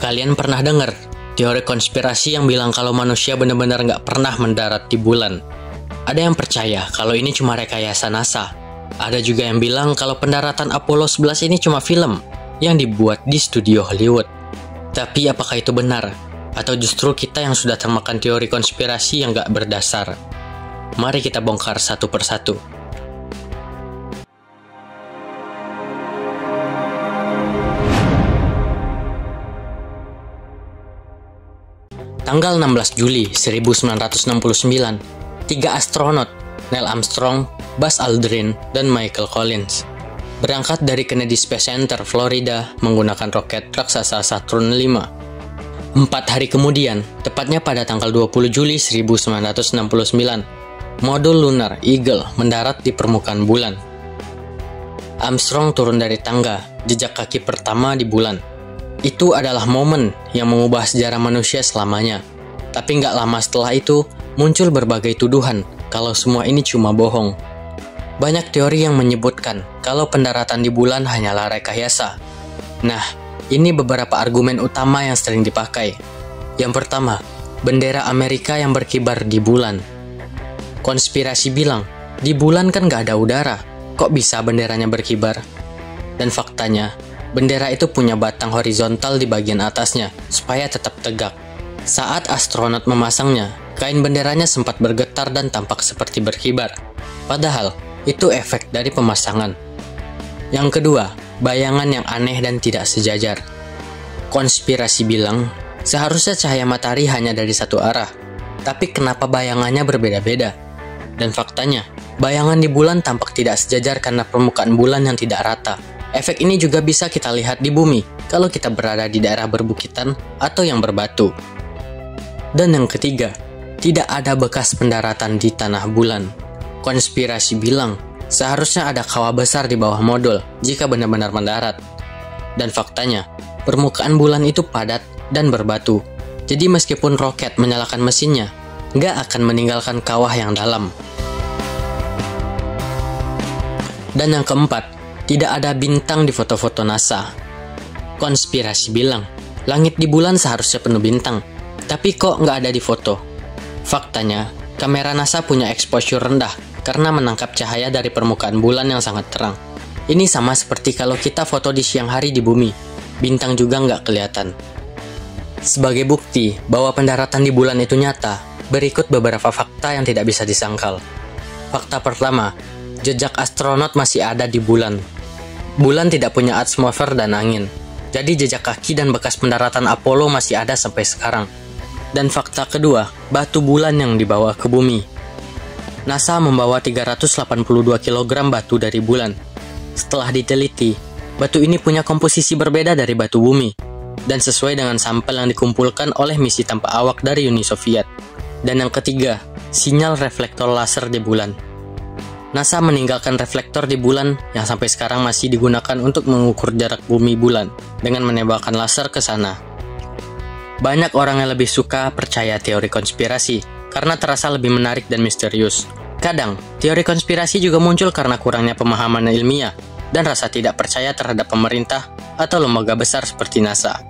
Kalian pernah dengar teori konspirasi yang bilang kalau manusia benar-benar nggak pernah mendarat di bulan? Ada yang percaya kalau ini cuma rekayasa NASA. Ada juga yang bilang kalau pendaratan Apollo 11 ini cuma film yang dibuat di studio Hollywood. Tapi apakah itu benar? Atau justru kita yang sudah termakan teori konspirasi yang nggak berdasar? Mari kita bongkar satu persatu. Tanggal 16 Juli 1969, 3 astronot, Neil Armstrong, Buzz Aldrin, dan Michael Collins, berangkat dari Kennedy Space Center, Florida menggunakan roket raksasa Saturn V. 4 hari kemudian, tepatnya pada tanggal 20 Juli 1969, modul lunar Eagle mendarat di permukaan bulan. Armstrong turun dari tangga, jejak kaki pertama di bulan. Itu adalah momen yang mengubah sejarah manusia selamanya. Tapi nggak lama setelah itu, muncul berbagai tuduhan kalau semua ini cuma bohong. Banyak teori yang menyebutkan kalau pendaratan di bulan hanyalah rekayasa. Nah, ini beberapa argumen utama yang sering dipakai. Yang pertama, bendera Amerika yang berkibar di bulan. Konspirasi bilang, di bulan kan nggak ada udara, kok bisa benderanya berkibar? Dan faktanya, bendera itu punya batang horizontal di bagian atasnya, supaya tetap tegak. Saat astronot memasangnya, kain benderanya sempat bergetar dan tampak seperti berkibar. Padahal, itu efek dari pemasangan. Yang kedua, bayangan yang aneh dan tidak sejajar. Konspirasi bilang, seharusnya cahaya matahari hanya dari satu arah. Tapi kenapa bayangannya berbeda-beda? Dan faktanya, bayangan di bulan tampak tidak sejajar karena permukaan bulan yang tidak rata. Efek ini juga bisa kita lihat di bumi kalau kita berada di daerah berbukitan atau yang berbatu. Dan yang ketiga, tidak ada bekas pendaratan di tanah bulan. Konspirasi bilang, seharusnya ada kawah besar di bawah modul jika benar-benar mendarat. Dan faktanya, permukaan bulan itu padat dan berbatu. Jadi meskipun roket menyalakan mesinnya, nggak akan meninggalkan kawah yang dalam. Dan yang keempat, tidak ada bintang di foto-foto NASA. Konspirasi bilang, langit di bulan seharusnya penuh bintang, tapi kok nggak ada di foto? Faktanya, kamera NASA punya exposure rendah karena menangkap cahaya dari permukaan bulan yang sangat terang. Ini sama seperti kalau kita foto di siang hari di bumi, bintang juga nggak kelihatan. Sebagai bukti bahwa pendaratan di bulan itu nyata, berikut beberapa fakta yang tidak bisa disangkal. Fakta pertama, jejak astronot masih ada di bulan. Bulan tidak punya atmosfer dan angin, jadi jejak kaki dan bekas pendaratan Apollo masih ada sampai sekarang. Dan fakta kedua, batu bulan yang dibawa ke bumi. NASA membawa 382 kg batu dari bulan. Setelah diteliti, batu ini punya komposisi berbeda dari batu bumi, dan sesuai dengan sampel yang dikumpulkan oleh misi tanpa awak dari Uni Soviet. Dan yang ketiga, sinyal reflektor laser di bulan. NASA meninggalkan reflektor di bulan yang sampai sekarang masih digunakan untuk mengukur jarak bumi bulan dengan menembakkan laser ke sana. Banyak orang yang lebih suka percaya teori konspirasi karena terasa lebih menarik dan misterius. Kadang, teori konspirasi juga muncul karena kurangnya pemahaman ilmiah dan rasa tidak percaya terhadap pemerintah atau lembaga besar seperti NASA.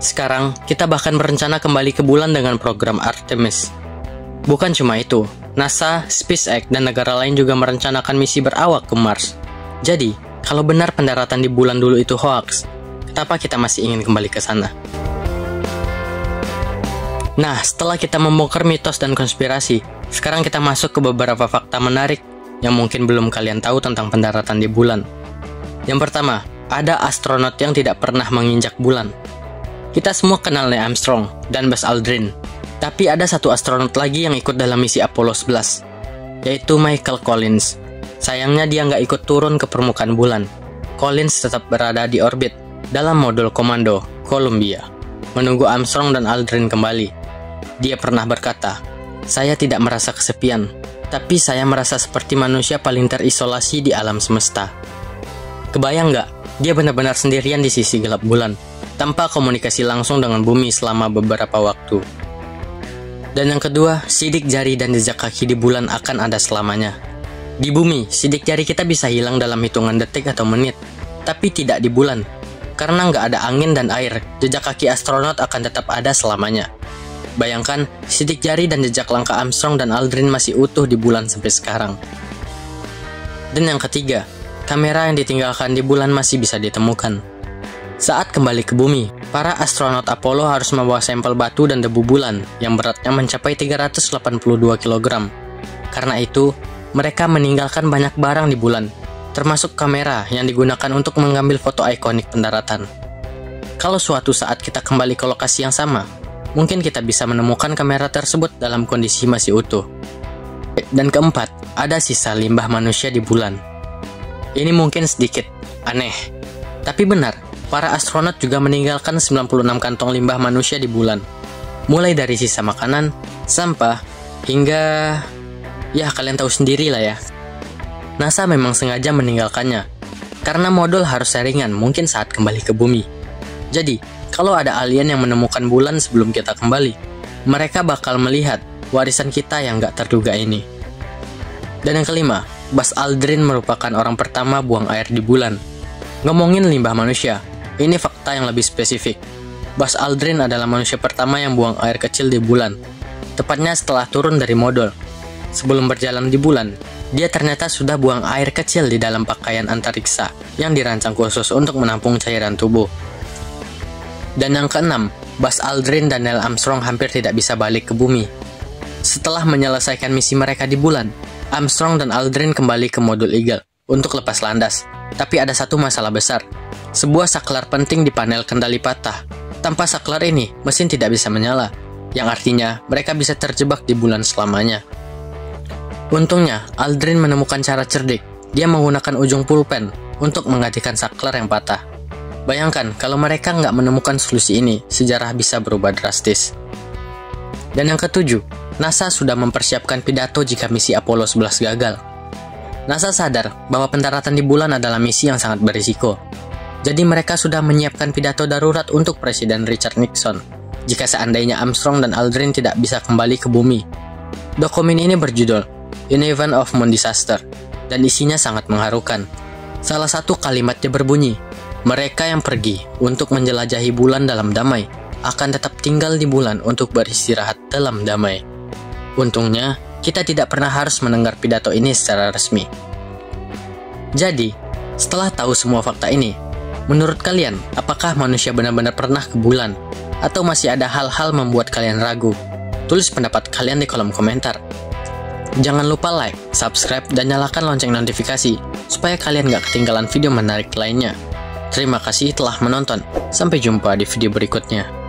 Sekarang, kita bahkan berencana kembali ke bulan dengan program Artemis. Bukan cuma itu, NASA, SpaceX, dan negara lain juga merencanakan misi berawak ke Mars. Jadi, kalau benar pendaratan di bulan dulu itu hoax, kenapa kita masih ingin kembali ke sana? Nah, setelah kita membongkar mitos dan konspirasi, sekarang kita masuk ke beberapa fakta menarik yang mungkin belum kalian tahu tentang pendaratan di bulan. Yang pertama, ada astronot yang tidak pernah menginjak bulan. Kita semua kenal Neil Armstrong dan Buzz Aldrin. Tapi ada satu astronot lagi yang ikut dalam misi Apollo 11, yaitu Michael Collins. Sayangnya dia nggak ikut turun ke permukaan bulan. Collins tetap berada di orbit dalam modul komando Columbia, menunggu Armstrong dan Aldrin kembali. Dia pernah berkata, "Saya tidak merasa kesepian, tapi saya merasa seperti manusia paling terisolasi di alam semesta." Kebayang nggak? Dia benar-benar sendirian di sisi gelap bulan, tanpa komunikasi langsung dengan bumi selama beberapa waktu. Dan yang kedua, sidik jari dan jejak kaki di bulan akan ada selamanya. Di bumi, sidik jari kita bisa hilang dalam hitungan detik atau menit, tapi tidak di bulan. Karena nggak ada angin dan air, jejak kaki astronot akan tetap ada selamanya. Bayangkan, sidik jari dan jejak langkah Armstrong dan Aldrin masih utuh di bulan sampai sekarang. Dan yang ketiga, kamera yang ditinggalkan di bulan masih bisa ditemukan. Saat kembali ke bumi, para astronot Apollo harus membawa sampel batu dan debu bulan yang beratnya mencapai 382 kg. Karena itu, mereka meninggalkan banyak barang di bulan, termasuk kamera yang digunakan untuk mengambil foto ikonik pendaratan. Kalau suatu saat kita kembali ke lokasi yang sama, mungkin kita bisa menemukan kamera tersebut dalam kondisi masih utuh. Dan keempat, ada sisa limbah manusia di bulan. Ini mungkin sedikit aneh, tapi benar, para astronot juga meninggalkan 96 kantong limbah manusia di bulan. Mulai dari sisa makanan, sampah, hingga... ya kalian tahu sendiri lah ya. NASA memang sengaja meninggalkannya, karena modul harus ringan mungkin saat kembali ke bumi. Jadi, kalau ada alien yang menemukan bulan sebelum kita kembali, mereka bakal melihat warisan kita yang gak terduga ini. Dan yang kelima, Buzz Aldrin merupakan orang pertama buang air di bulan. Ngomongin limbah manusia, ini fakta yang lebih spesifik. Buzz Aldrin adalah manusia pertama yang buang air kecil di bulan, tepatnya setelah turun dari modul. Sebelum berjalan di bulan, dia ternyata sudah buang air kecil di dalam pakaian antariksa yang dirancang khusus untuk menampung cairan tubuh. Dan yang keenam, Buzz Aldrin dan Neil Armstrong hampir tidak bisa balik ke bumi. Setelah menyelesaikan misi mereka di bulan, Armstrong dan Aldrin kembali ke modul Eagle untuk lepas landas. Tapi ada satu masalah besar. Sebuah saklar penting di panel kendali patah. Tanpa saklar ini, mesin tidak bisa menyala, yang artinya mereka bisa terjebak di bulan selamanya. Untungnya, Aldrin menemukan cara cerdik. Dia menggunakan ujung pulpen untuk menggantikan saklar yang patah. Bayangkan, kalau mereka nggak menemukan solusi ini, sejarah bisa berubah drastis. Dan yang ketujuh, NASA sudah mempersiapkan pidato jika misi Apollo 11 gagal. NASA sadar bahwa pendaratan di bulan adalah misi yang sangat berisiko. Jadi mereka sudah menyiapkan pidato darurat untuk Presiden Richard Nixon jika seandainya Armstrong dan Aldrin tidak bisa kembali ke bumi. Dokumen ini berjudul In Event of Moon Disaster dan isinya sangat mengharukan. Salah satu kalimatnya berbunyi, mereka yang pergi untuk menjelajahi bulan dalam damai akan tetap tinggal di bulan untuk beristirahat dalam damai. Untungnya, kita tidak pernah harus mendengar pidato ini secara resmi. Jadi, setelah tahu semua fakta ini, menurut kalian, apakah manusia benar-benar pernah ke bulan? Atau masih ada hal-hal membuat kalian ragu? Tulis pendapat kalian di kolom komentar. Jangan lupa like, subscribe, dan nyalakan lonceng notifikasi, supaya kalian gak ketinggalan video menarik lainnya. Terima kasih telah menonton. Sampai jumpa di video berikutnya.